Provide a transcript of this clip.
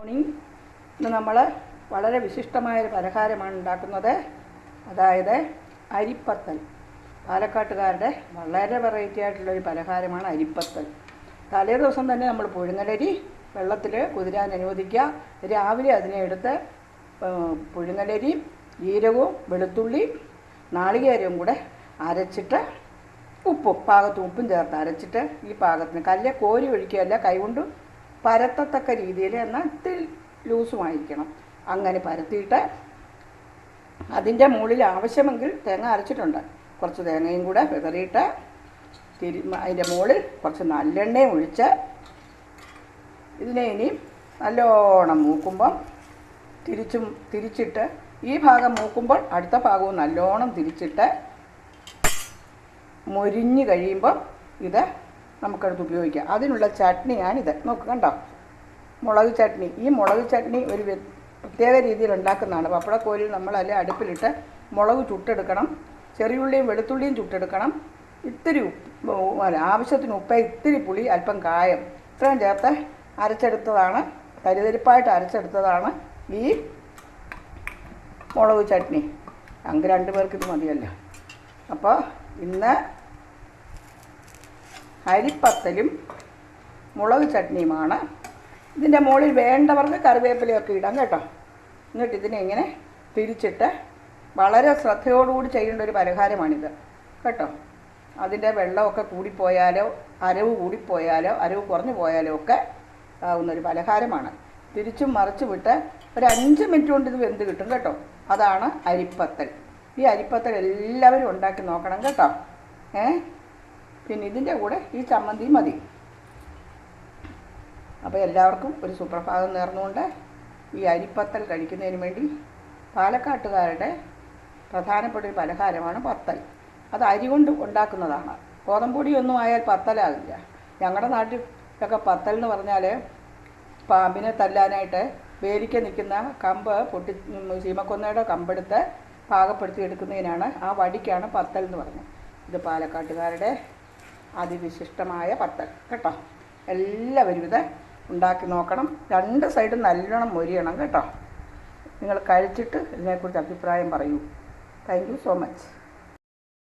Morning. ഇന്ന് നമ്മൾ വളരെ വിശിഷ്ടമായൊരു പലഹാരമാണ് ഉണ്ടാക്കുന്നത്. അതായത് അരിപ്പത്തൽ. പാലക്കാട്ടുകാരുടെ വളരെ വെറൈറ്റി ആയിട്ടുള്ളൊരു പലഹാരമാണ് അരിപ്പത്തൽ. തലേ ദിവസം തന്നെ നമ്മൾ പുഴുങ്ങലരി വെള്ളത്തിൽ കുതിരാൻ അനുവദിക്കുക. രാവിലെ അതിനെ എടുത്ത് പുഴുങ്ങലരി, ജീരകവും വെളുത്തുള്ളി നാളികേരവും കൂടെ അരച്ചിട്ട് പാകത്തിന് ഉപ്പും ചേർത്ത് അരച്ചിട്ട് ഈ പാകത്തിന് കല്ല് കോരി ഒഴിക്കുകയല്ല, കൈകൊണ്ട് പരത്തത്തക്ക രീതിയിൽ, എന്നാൽ ഇത്തിരി ലൂസുമായിരിക്കണം. അങ്ങനെ പരത്തിയിട്ട് അതിൻ്റെ മുകളിൽ ആവശ്യമെങ്കിൽ തേങ്ങ അരച്ചിട്ടുണ്ട്, കുറച്ച് തേങ്ങയും കൂടെ വിതറിയിട്ട് അതിൻ്റെ മുകളിൽ കുറച്ച് നല്ലെണ്ണയും ഒഴിച്ച് ഇതിനെ ഇനി നല്ലോണം മൂക്കുമ്പം തിരിച്ചിട്ട് ഈ ഭാഗം മൂക്കുമ്പോൾ അടുത്ത ഭാഗവും നല്ലോണം തിരിച്ചിട്ട് മൊരിഞ്ഞ് കഴിയുമ്പോൾ ഇത് നമുക്കടുത്ത് ഉപയോഗിക്കാം. അതിനുള്ള ചട്നിയാണിത്. നോക്ക്, കണ്ടോ, മുളക് ചട്നി. ഈ മുളക് ചട്നി ഒരു പ്രത്യേക രീതിയിൽ ഉണ്ടാക്കുന്നതാണ്. പപ്പടക്കോലിൽ നമ്മളല്ലേ അടുപ്പിലിട്ട് മുളക് ചുട്ടെടുക്കണം, ചെറിയുള്ളിയും വെളുത്തുള്ളിയും ചുട്ടെടുക്കണം, ഇത്തിരി ആവശ്യത്തിന് ഉപ്പ്, ഇത്തിരി പുളി, അല്പം കായം, ഇത്രയും ചേർത്ത് അരച്ചെടുത്തതാണ്, തരിതരിപ്പായിട്ട് അരച്ചെടുത്തതാണ് ഈ മുളക് ചട്നി. ഞങ്ങൾക്ക് 2 പേർക്ക് ഇത് മതിയല്ലോ. അപ്പോൾ ഇന്ന് അരിപ്പത്തലും മുളക് ചട്നിയുമാണ്. ഇതിൻ്റെ മുകളിൽ വേണ്ടവർക്ക് കറിവേപ്പിലയൊക്കെ ഇടാം കേട്ടോ. എന്നിട്ട് ഇതിനെ ഇങ്ങനെ തിരിച്ചിട്ട് വളരെ ശ്രദ്ധയോടുകൂടി ചെയ്യേണ്ട ഒരു പലഹാരമാണിത് കേട്ടോ. അതിൻ്റെ വെള്ളമൊക്കെ കൂടിപ്പോയാലോ, അരവ് കൂടിപ്പോയാലോ, അരവ് കുറഞ്ഞു പോയാലോ ഒക്കെ ആവുന്നൊരു പലഹാരമാണ്. തിരിച്ചും മറിച്ച് വിട്ട് ഒരു 5 മിനിറ്റ് കൊണ്ട് ഇത് വെന്ത് കിട്ടും കേട്ടോ. അതാണ് അരിപ്പത്തൽ. ഈ അരിപ്പത്തൽ എല്ലാവരും ഉണ്ടാക്കി നോക്കണം കേട്ടോ. പിന്നെ ഇതിൻ്റെ കൂടെ ഈ ചമ്മന്തി മതി. അപ്പോൾ എല്ലാവർക്കും ഒരു സുപ്രഭാതം നേർന്നുകൊണ്ട് ഈ അരിപ്പത്തൽ കഴിക്കുന്നതിന് വേണ്ടി പാലക്കാട്ടുകാരുടെ പ്രധാനപ്പെട്ട ഒരു പലഹാരമാണ് പത്തൽ. അത് അരി കൊണ്ട് ഉണ്ടാക്കുന്നതാണ്. ഗോതമ്പൊടിയൊന്നും ആയാൽ പത്തലാകില്ല. ഞങ്ങളുടെ നാട്ടിലൊക്കെ പത്തൽ എന്ന് പറഞ്ഞാൽ പാമ്പിനെ തല്ലാനായിട്ട് വേലിക്ക് നിൽക്കുന്ന കമ്പ് സീമക്കൊന്നയുടെ കമ്പെടുത്ത് പാകപ്പെടുത്തി എടുക്കുന്നതിനാണ്, ആ വടിക്കാണ് പത്തൽ എന്ന് പറഞ്ഞത്. ഇത് പാലക്കാട്ടുകാരുടെ അതിവിശിഷ്ടമായ പത്തൽ കേട്ടോ. എല്ലാവരും ഇത് ഉണ്ടാക്കി നോക്കണം. 2 സൈഡും നല്ലോണം മൊരിയണം കേട്ടോ. നിങ്ങൾ കഴിച്ചിട്ട് ഇതിനെക്കുറിച്ച് അഭിപ്രായം പറയൂ. Thank you so much.